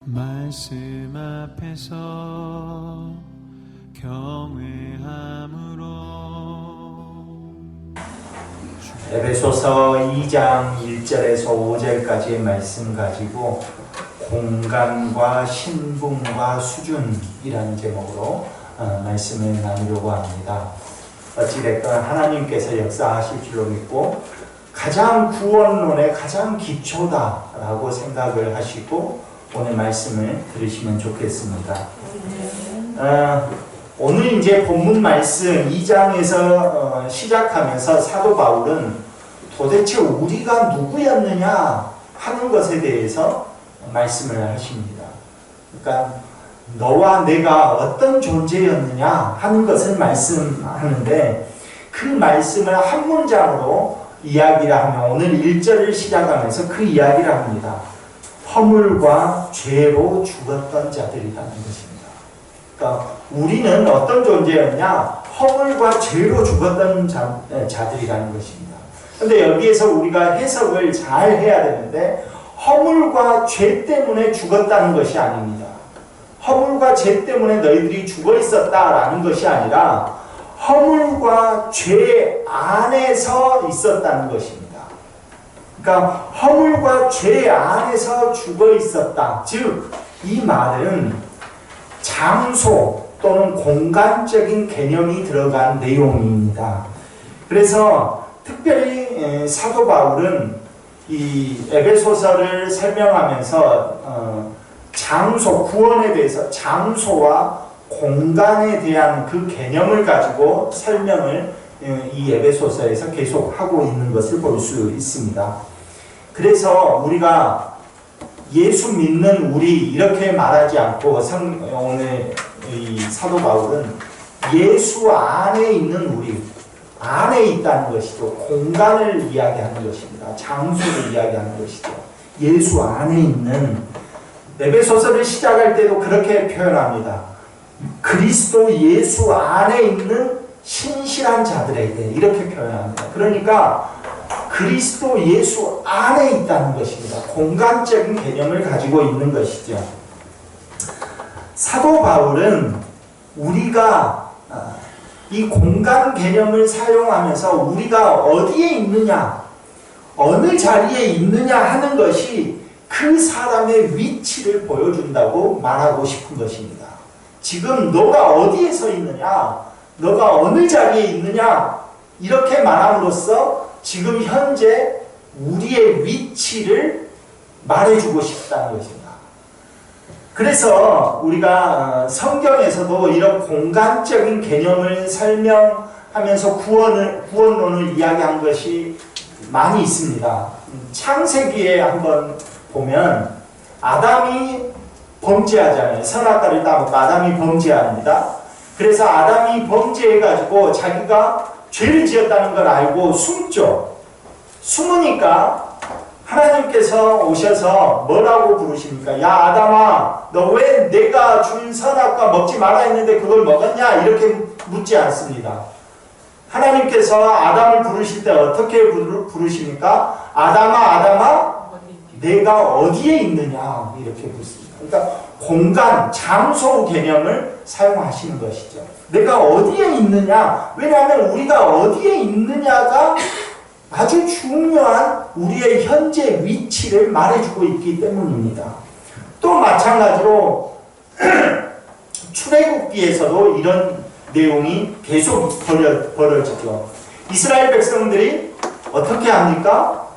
말씀 앞에서 경외함으로. 에베소서 2장 1절에서 5절까지의 말씀 가지고 공간과 신분과 수준이라는 제목으로 말씀을 나누려고 합니다. 어찌됐건 하나님께서 역사하실 줄로 믿고 가장 구원론의 가장 기초다라고 생각을 하시고 오늘 말씀을 들으시면 좋겠습니다. 오늘 이제 본문 말씀 2장에서 시작하면서 사도 바울은 도대체 우리가 누구였느냐 하는 것에 대해서 말씀을 하십니다. 그러니까 너와 내가 어떤 존재였느냐 하는 것을 말씀하는데 그 말씀을 한 문장으로 이야기를 하면 오늘 1절을 시작하면서 그 이야기를 합니다. 허물과 죄로 죽었던 자들이라는 것입니다. 그러니까 우리는 어떤 존재였냐? 허물과 죄로 죽었던 자들이라는 것입니다. 그런데 여기에서 우리가 해석을 잘 해야 되는데 허물과 죄 때문에 죽었다는 것이 아닙니다. 허물과 죄 때문에 너희들이 죽어 있었다라는 것이 아니라 허물과 죄 안에서 있었다는 것입니다. 그러니까 허물과 죄 안에서 죽어 있었다. 즉, 이 말은 장소 또는 공간적인 개념이 들어간 내용입니다. 그래서 특별히 사도 바울은 이 에베소서를 설명하면서 장소, 구원에 대해서 장소와 공간에 대한 그 개념을 가지고 설명을 이 에베소서에서 계속 하고 있는 것을 볼 수 있습니다. 그래서 우리가 예수 믿는 우리 이렇게 말하지 않고 오늘 이 사도 바울은 예수 안에 있는 우리 안에 있다는 것이죠. 공간을 이야기하는 것입니다. 장소를 이야기하는 것이죠. 예수 안에 있는 에베소서를 시작할 때도 그렇게 표현합니다. 그리스도 예수 안에 있는 신실한 자들에게 이렇게 표현합니다. 그러니까 그리스도 예수 안에 있다는 것입니다. 공간적인 개념을 가지고 있는 것이죠. 사도 바울은 우리가 이 공간 개념을 사용하면서 우리가 어디에 있느냐, 어느 자리에 있느냐 하는 것이 그 사람의 위치를 보여준다고 말하고 싶은 것입니다. 지금 너가 어디에 서 있느냐, 너가 어느 자리에 있느냐 이렇게 말함으로써 지금 현재 우리의 위치를 말해주고 싶다는 것입니다. 그래서 우리가 성경에서도 이런 공간적인 개념을 설명하면서 구원론을 이야기한 것이 많이 있습니다. 창세기에 한번 보면 아담이 범죄하잖아요. 선악과를 따먹고 아담이 범죄합니다. 그래서 아담이 범죄해가지고 자기가 죄를 지었다는 걸 알고 숨죠. 숨으니까 하나님께서 오셔서 뭐라고 부르십니까? 야 아담아, 너 왜 내가 준 선악과 먹지 마라 했는데 그걸 먹었냐? 이렇게 묻지 않습니다. 하나님께서 아담을 부르실 때 어떻게 부르십니까? 아담아, 아담아, 내가 어디에 있느냐? 이렇게 부르십니다. 그러니까 공간, 장소 개념을 사용하시는 것이죠. 내가 어디에 있느냐? 왜냐하면 우리가 어디에 있느냐가 아주 중요한 우리의 현재 위치를 말해주고 있기 때문입니다. 또 마찬가지로 출애굽기에서도 이런 내용이 계속 벌어지죠. 이스라엘 백성들이 어떻게 합니까?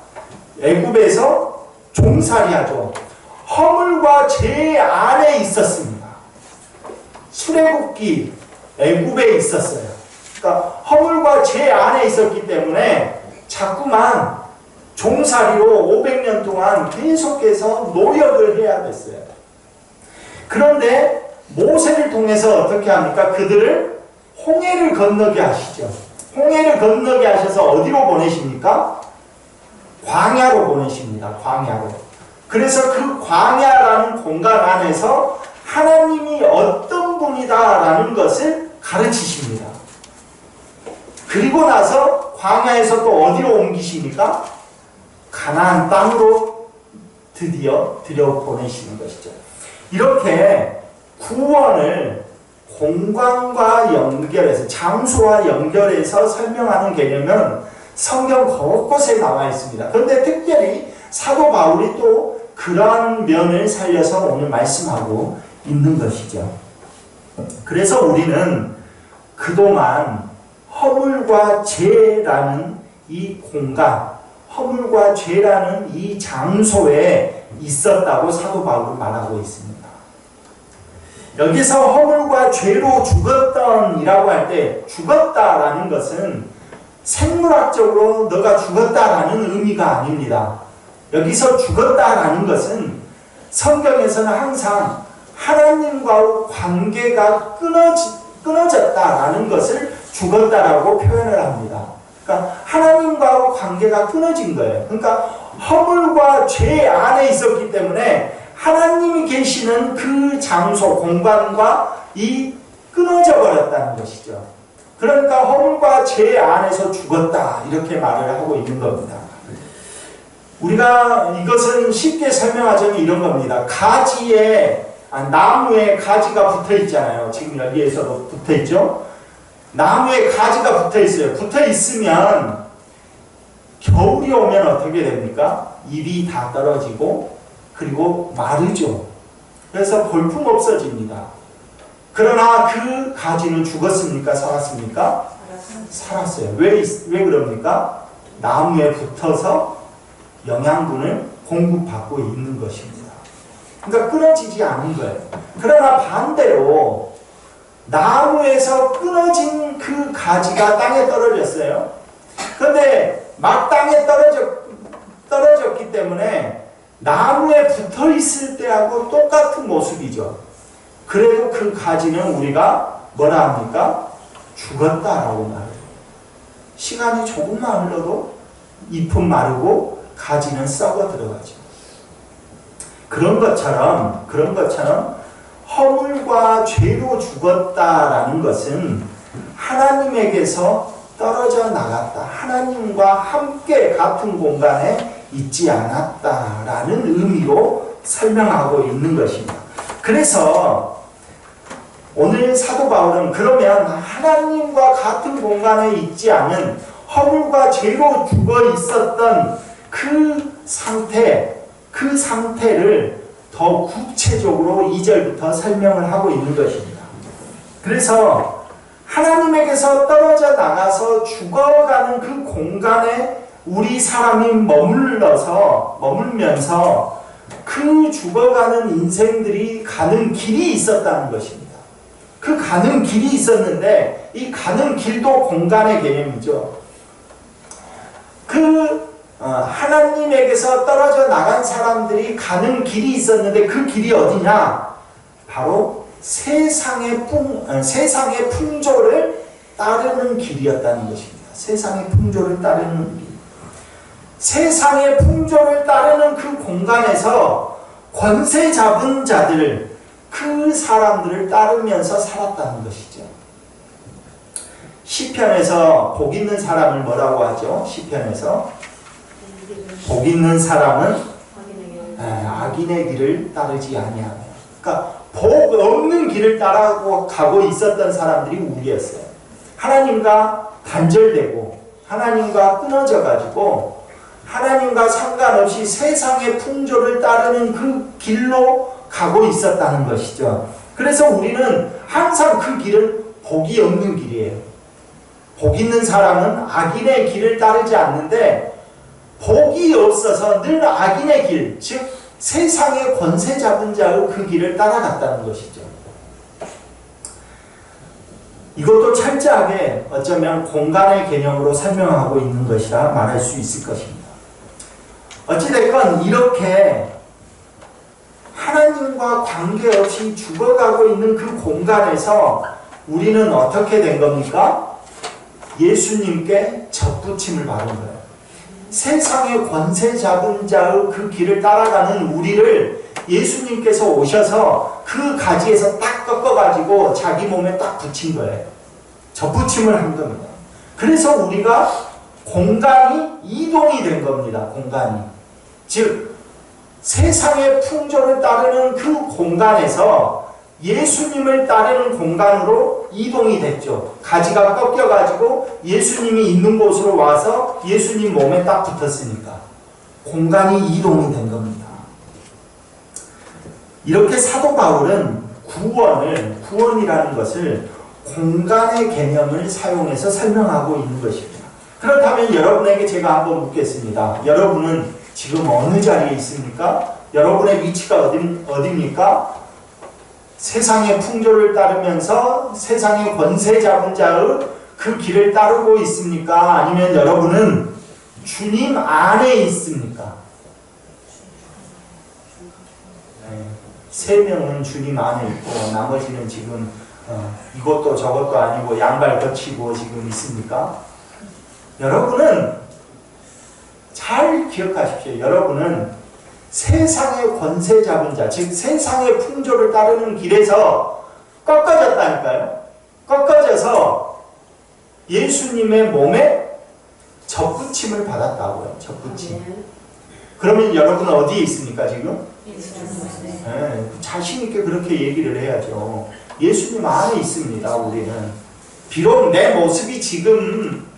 애굽에서 종살이하죠. 허물과 죄 안에 있었습니다. 출애굽기 애굽에 있었어요. 그러니까 허물과 죄 안에 있었기 때문에 자꾸만 종살이로 500년 동안 계속해서 노력을 해야 됐어요. 그런데 모세를 통해서 어떻게 합니까? 그들을 홍해를 건너게 하시죠. 홍해를 건너게 하셔서 어디로 보내십니까? 광야로 보내십니다. 광야로. 그래서 그 광야라는 공간 안에서 하나님이 어떤 분이다라는 것을 가르치십니다. 그리고 나서 광야에서 또 어디로 옮기십니까? 가나안 땅으로 드디어 들여보내시는 것이죠. 이렇게 구원을 공간과 연결해서, 장소와 연결해서 설명하는 개념은 성경 곳곳에 나와 있습니다. 그런데 특별히 사도 바울이 또 그러한 면을 살려서 오늘 말씀하고 있는 것이죠. 그래서 우리는 그동안 허물과 죄라는 이 공간, 허물과 죄라는 이 장소에 있었다고 사도 바울은 말하고 있습니다. 여기서 허물과 죄로 죽었던이라고 할 때 죽었다라는 것은 생물학적으로 너가 죽었다라는 의미가 아닙니다. 여기서 죽었다라는 것은 성경에서는 항상 하나님과의 관계가 끊어졌다라는 것을 죽었다라고 표현을 합니다. 그러니까 하나님과의 관계가 끊어진 거예요. 그러니까 허물과 죄 안에 있었기 때문에 하나님이 계시는 그 장소, 공간과 이 끊어져 버렸다는 것이죠. 그러니까 허물과 죄 안에서 죽었다 이렇게 말을 하고 있는 겁니다. 우리가 이것은 쉽게 설명하자면 이런 겁니다. 나무에 가지가 붙어 있잖아요. 지금 여기에서도 붙어 있죠. 나무에 가지가 붙어 있어요. 붙어 있으면 겨울이 오면 어떻게 됩니까? 잎이 다 떨어지고 그리고 마르죠. 그래서 볼품 없어집니다. 그러나 그 가지는 죽었습니까? 살았습니까? 살았어요. 왜 그럽니까? 나무에 붙어서 영양분을 공급받고 있는 것입니다. 그러니까 끊어지지 않은 거예요. 그러나 반대로 나무에서 끊어진 그 가지가 땅에 떨어졌어요. 그런데 막 땅에 떨어졌기 때문에 나무에 붙어 있을 때하고 똑같은 모습이죠. 그래도 그 가지는 우리가 뭐라 합니까? 죽었다라고 말해요. 시간이 조금만 흘러도 잎은 마르고 가지는 썩어 들어가죠. 그런 것처럼 허물과 죄로 죽었다라는 것은 하나님에게서 떨어져 나갔다. 하나님과 함께 같은 공간에 있지 않았다라는 의미로 설명하고 있는 것입니다. 그래서 오늘 사도 바울은 그러면 하나님과 같은 공간에 있지 않은 허물과 죄로 죽어 있었던 그 상태를 더 구체적으로 2절부터 설명을 하고 있는 것입니다. 그래서 하나님에게서 떨어져 나가서 죽어가는 그 공간에 우리 사람이 머물면서 그 죽어가는 인생들이 가는 길이 있었다는 것입니다. 그 가는 길이 있었는데 이 가는 길도 공간의 개념이죠. 하나님에게서 떨어져 나간 사람들이 가는 길이 있었는데 그 길이 어디냐? 바로 세상의 풍조를 따르는 길이었다는 것입니다. 세상의 풍조를 따르는 길. 세상의 풍조를 따르는 그 공간에서 권세 잡은 자들, 그 사람들을 따르면서 살았다는 것이죠. 시편에서 복 있는 사람을 뭐라고 하죠? 시편에서 복 있는 사람은 악인의 길을 따르지 아니하며. 그러니까 복 없는 길을 따라가고 가고 있었던 사람들이 우리였어요. 하나님과 단절되고 하나님과 끊어져 가지고 하나님과 상관없이 세상의 풍조를 따르는 그 길로 가고 있었다는 것이죠. 그래서 우리는 항상 그 길은 복이 없는 길이에요. 복 있는 사람은 악인의 길을 따르지 않는데 복이 없어서 늘 악인의 길, 즉 세상의 권세 잡은 자의 그 길을 따라갔다는 것이죠. 이것도 철저하게 어쩌면 공간의 개념으로 설명하고 있는 것이라 말할 수 있을 것입니다. 어찌됐건 이렇게 하나님과 관계없이 죽어가고 있는 그 공간에서 우리는 어떻게 된 겁니까? 예수님께 접붙임을 받은 거예요. 세상의 권세 잡은 자의 그 길을 따라가는 우리를 예수님께서 오셔서 그 가지에서 딱 꺾어가지고 자기 몸에 딱 붙인 거예요. 접붙임을 한 겁니다. 그래서 우리가 공간이 이동이 된 겁니다. 공간이. 즉 세상의 풍조를 따르는 그 공간에서 예수님을 따르는 공간으로 이동이 됐죠. 가지가 꺾여가지고 예수님이 있는 곳으로 와서 예수님 몸에 딱 붙었으니까 공간이 이동이 된 겁니다. 이렇게 사도 바울은 구원이라는 것을 공간의 개념을 사용해서 설명하고 있는 것입니다. 그렇다면 여러분에게 제가 한번 묻겠습니다. 여러분은 지금 어느 자리에 있습니까? 여러분의 위치가 어디입니까? 세상의 풍조를 따르면서 세상의 권세 잡은 자의 그 길을 따르고 있습니까? 아니면 여러분은 주님 안에 있습니까? 네. 3명은 주님 안에 있고 나머지는 지금 이것도 저것도 아니고 양발 거치고 지금 있습니까? 여러분은 잘 기억하십시오. 여러분은 세상의 권세 잡은 자, 즉 세상의 풍조를 따르는 길에서 꺾어졌다니까요. 꺾어져서 예수님의 몸에 접붙임을 받았다고요. 접붙임. 그러면 여러분은 어디에 있습니까 지금? 네, 자신 있게 그렇게 얘기를 해야죠. 예수님 안에 있습니다. 우리는 비록 내 모습이 지금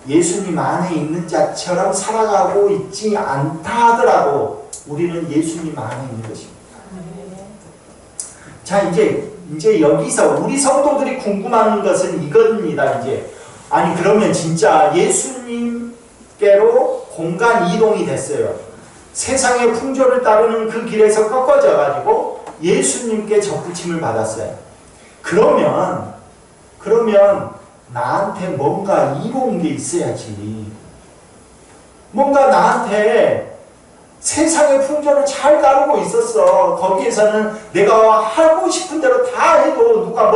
예수님 안에 있는 자처럼 살아가고 있지 않다 하더라도 우리는 예수님 안에 있는 것입니다. 자, 이제 여기서 우리 성도들이 궁금한 것은 이겁니다. 아니 그러면 진짜 예수님께로 공간 이동이 됐어요. 세상의 풍조를 따르는 그 길에서 꺾어져 가지고 예수님께 접붙임을 받았어요. 그러면 나한테 뭔가 이로운 게 있어야지. 뭔가 나한테 세상의 풍조를 잘 따르고 있었어. 거기에서는 내가 하고 싶은 대로 다 해도 누가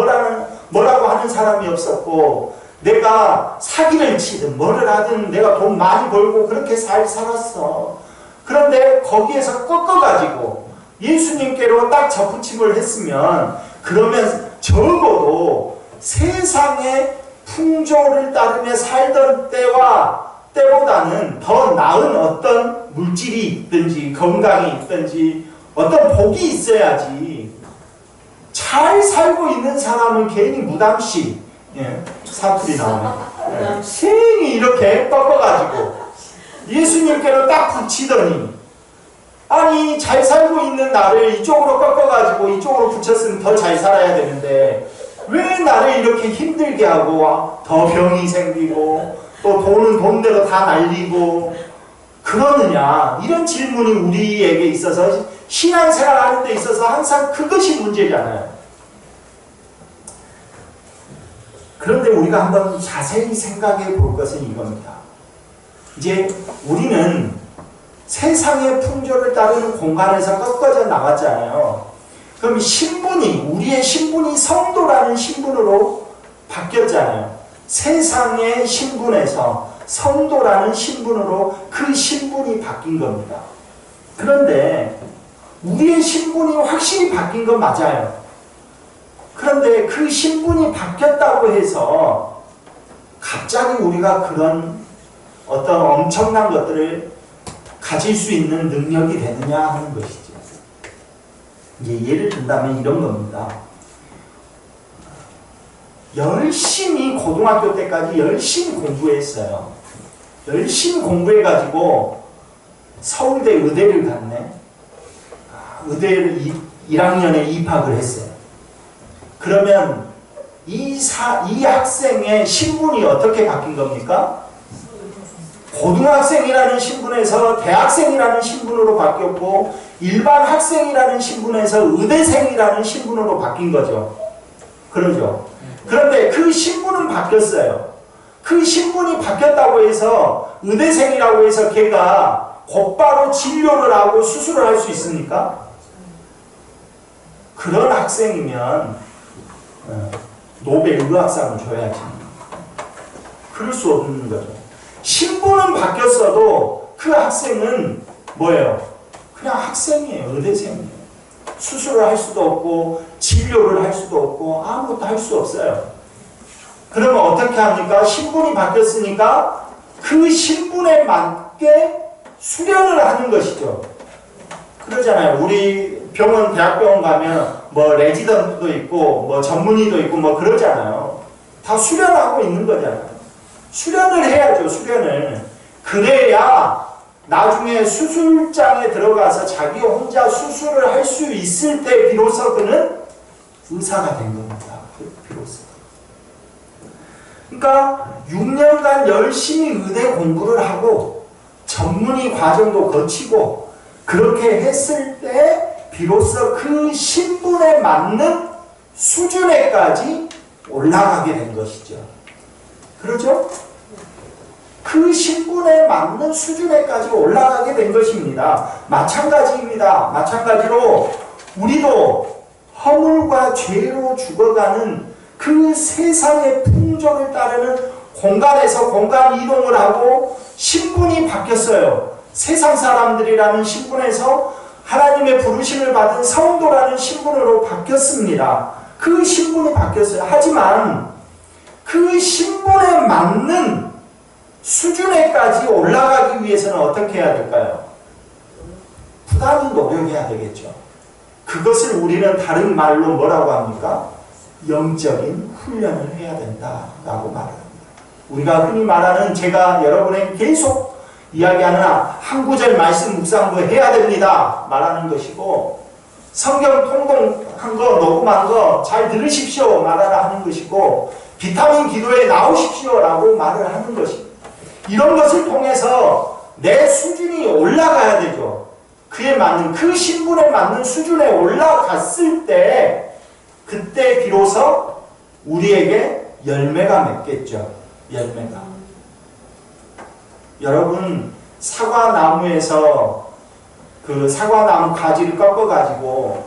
뭐라고 하는 사람이 없었고, 내가 사기를 치든 뭐를 하든 내가 돈 많이 벌고 그렇게 잘 살았어. 그런데 거기에서 꺾어가지고 예수님께로 딱 접붙임을 했으면, 그러면 적어도 세상의 풍조를 따르며 살던 때보다는 더 나은 어떤 물질이 있든지 건강이 있든지 어떤 복이 있어야지. 잘 살고 있는 사람은 괜히 무당씨, 사투리 나오네. 괜히 이렇게 꺾어가지고 예수님께로 딱 붙이더니, 아니 잘 살고 있는 나를 이쪽으로 꺾어가지고 이쪽으로 붙였으면 더 잘 살아야 되는데 왜 나를 이렇게 힘들게 하고 더 병이 생기고 또 돈은 돈대로 다 날리고 그러느냐. 이런 질문이 우리에게 있어서 신앙생활 하는 데 있어서 항상 그것이 문제잖아요. 그런데 우리가 한번 자세히 생각해 볼 것은 이겁니다. 이제 우리는 세상의 풍조를 따르는 공간에서 꺾어져 나갔잖아요. 그럼 우리의 신분이 성도라는 신분으로 바뀌었잖아요. 세상의 신분에서 성도라는 신분으로 그 신분이 바뀐 겁니다. 그런데 우리의 신분이 확실히 바뀐 건 맞아요. 그런데 그 신분이 바뀌었다고 해서 갑자기 우리가 그런 어떤 엄청난 것들을 가질 수 있는 능력이 되느냐 하는 것이죠. 이제 예를 든다면 이런 겁니다. 열심히 고등학교 때까지 열심히 공부했어요. 열심히 공부해가지고 서울대 의대를 갔네. 의대를 1학년에 입학을 했어요. 그러면 이 학생의 신분이 어떻게 바뀐 겁니까? 고등학생이라는 신분에서 대학생이라는 신분으로 바뀌었고, 일반 학생이라는 신분에서 의대생이라는 신분으로 바뀐 거죠. 그러죠. 그런데 그 신분은 바뀌었어요. 그 신분이 바뀌었다고 해서 의대생이라고 해서 걔가 곧바로 진료를 하고 수술을 할 수 있습니까? 그런 학생이면 노벨 의학상을 줘야지. 그럴 수 없는 거죠. 신분은 바뀌었어도 그 학생은 뭐예요? 그냥 학생이에요. 의대생이에요. 수술을 할 수도 없고 진료를 할 수도 없고 아무것도 할 수 없어요. 그러면 어떻게 합니까? 신분이 바뀌었으니까 그 신분에 맞게 수련을 하는 것이죠. 그러잖아요. 우리 병원, 대학병원 가면 뭐 레지던트도 있고 뭐 전문의도 있고 뭐 그러잖아요. 다 수련하고 있는 거잖아요. 수련을 해야죠. 수련을. 그래야 나중에 수술장에 들어가서 자기 혼자 수술을 할 수 있을 때 비로소 그는 의사가 된 겁니다. 비로소. 그러니까 6년간 열심히 의대 공부를 하고 전문의 과정도 거치고 그렇게 했을 때 비로소 그 신분에 맞는 수준에까지 올라가게 된 것이죠. 그렇죠? 그 신분에 맞는 수준에까지 올라가게 된 것입니다. 마찬가지입니다. 마찬가지로 우리도 허물과 죄로 죽어가는 그 세상의 풍조를 따르는 공간에서 공간 이동을 하고 신분이 바뀌었어요. 세상 사람들이라는 신분에서 하나님의 부르심을 받은 성도라는 신분으로 바뀌었습니다. 그 신분이 바뀌었어요. 하지만 그 신분에 맞는 수준에까지 올라가기 위해서는 어떻게 해야 될까요? 부단히 노력해야 되겠죠. 그것을 우리는 다른 말로 뭐라고 합니까? 영적인 훈련을 해야 된다라고 말합니다. 우리가 흔히 말하는 제가 여러분에게 계속 이야기하는 한 구절 말씀 묵상도 해야 됩니다 말하는 것이고 성경 통독한 거 녹음한 거 잘 들으십시오 말하라 하는 것이고 비타민 기도에 나오십시오 라고 말을 하는 것입니다. 이런 것을 통해서 내 수준이 올라가야 되죠. 그에 맞는 그 신분에 맞는 수준에 올라갔을 때 그때 비로소 우리에게 열매가 맺겠죠. 열매가. 여러분 사과나무에서 그 사과나무 가지를 꺾어가지고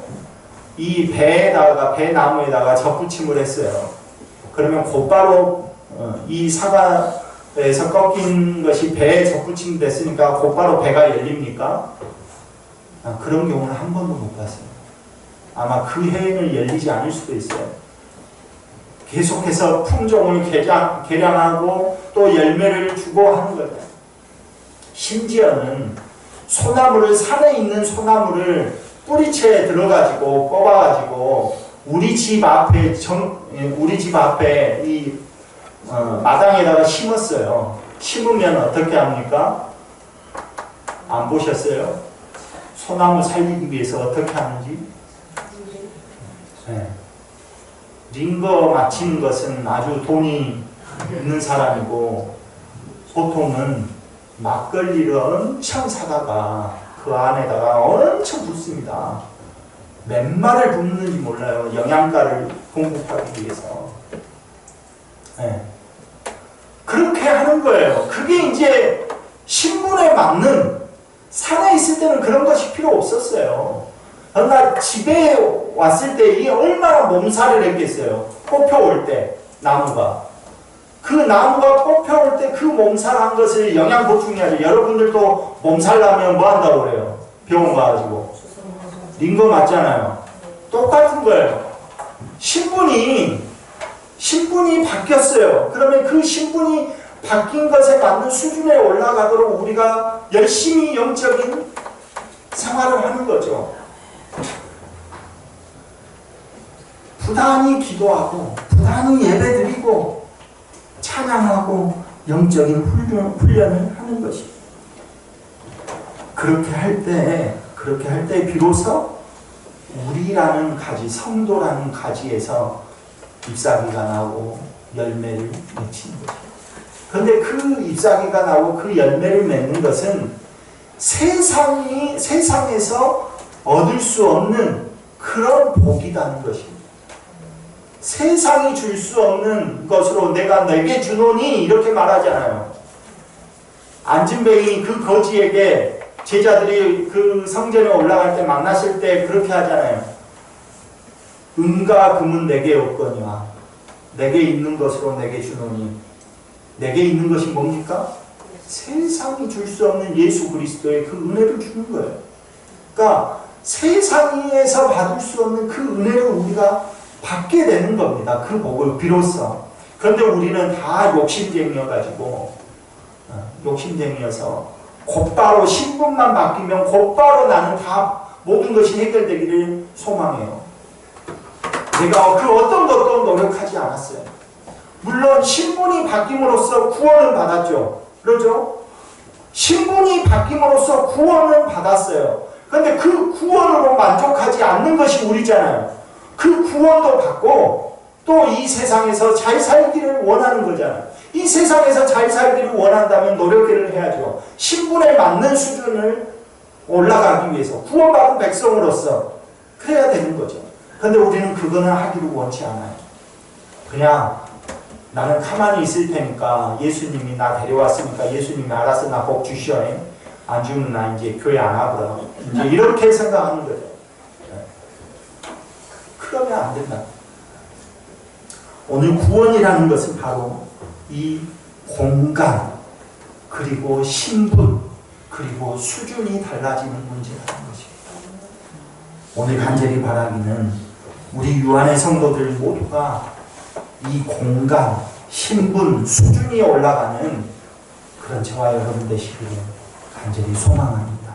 이 배나무에다가 접붙임을 했어요. 그러면 곧바로 이 사과에서 꺾인 것이 배에 접붙임 됐으니까 곧바로 배가 열립니까? 그런 경우는 한 번도 못 봤어요. 아마 그 해에는 열리지 않을 수도 있어요. 계속해서 품종을 개량하고 또 열매를 주고 하는 거예요. 심지어는 소나무를 산에 있는 소나무를 뿌리채에 들어가지고 뽑아가지고 우리 집 앞에 이 마당에다가 심었어요. 심으면 어떻게 합니까? 안 보셨어요? 소나무 살리기 위해서 어떻게 하는지? 네. 링거 맞히는 것은 아주 돈이 있는 사람이고 보통은 막걸리를 엄청 사다가 그 안에다가 엄청 붓습니다. 몇 마를 붓는지 몰라요. 영양가를 공급하기 위해서. 네. 그렇게 하는 거예요. 그게 이제 신분에 맞는 산에 있을 때는 그런 것이 필요 없었어요. 그러나 집에 왔을 때 이게 얼마나 몸살을 했겠어요. 뽑혀올 때 나무가. 그 나무가 뽑혀올 때 그 몸살한 것을 영양 보충해야죠. 여러분들도 몸살 나면 뭐 한다고 그래요? 병원 가가지고. 링거 맞잖아요. 똑같은 거예요. 신분이 바뀌었어요. 그러면 그 신분이 바뀐 것에 맞는 수준에 올라가도록 우리가 열심히 영적인 생활을 하는 거죠. 부단히 기도하고 부단히 예배드리고 찬양하고 영적인 훈련을 하는 것입니다. 그렇게 할 때 비로소 우리라는 가지, 성도라는 가지에서 잎사귀가 나오고 열매를 맺히는 것입니다. 그런데 그 잎사귀가 나오고 그 열매를 맺는 것은 세상에서 얻을 수 없는 그런 복이라는 것입니다. 세상이 줄 수 없는 것으로 내가 내게 주노니 이렇게 말하잖아요. 안진뱅이 그 거지에게 제자들이 그 성전에 올라갈 때 만났을 때 그렇게 하잖아요. 은과 금은 내게 없거니와 내게 있는 것으로 내게 주노니. 내게 있는 것이 뭡니까? 세상이 줄 수 없는 예수 그리스도의 그 은혜를 주는 거예요. 그러니까 세상에서 받을 수 없는 그 은혜를 우리가 받게 되는 겁니다. 그 복을 비로소. 그런데 우리는 다 욕심쟁이여서 곧바로 신분만 바뀌면 곧바로 나는 다 모든 것이 해결되기를 소망해요. 내가 그 어떤 것도 노력하지 않았어요. 물론 신분이 바뀜으로써 구원은 받았죠. 그렇죠? 신분이 바뀜으로써 구원은 받았어요. 그런데 그 구원으로 만족하지 않는 것이 우리잖아요. 그 구원도 받고 또 이 세상에서 잘 살기를 원하는 거잖아요. 이 세상에서 잘 살기를 원한다면 노력을 해야죠. 신분에 맞는 수준을 올라가기 위해서 구원받은 백성으로서 그래야 되는 거죠. 그런데 우리는 그거는 하기를 원치 않아요. 그냥 나는 가만히 있을 테니까 예수님이 나 데려왔으니까 예수님이 알아서 나 복 주시오. 안 주면 나 이제 교회 안 하더라. 이제 이렇게 생각하는 거예요. 그러면 안 된다. 오늘 구원이라는 것은 바로 이 공간, 그리고 신분, 그리고 수준이 달라지는 문제라는 것입니다. 오늘 간절히 바라기는 우리 유한의 성도들 모두가 이 공간, 신분, 수준이 올라가는 그런 저와 여러분 되시기를 간절히 소망합니다.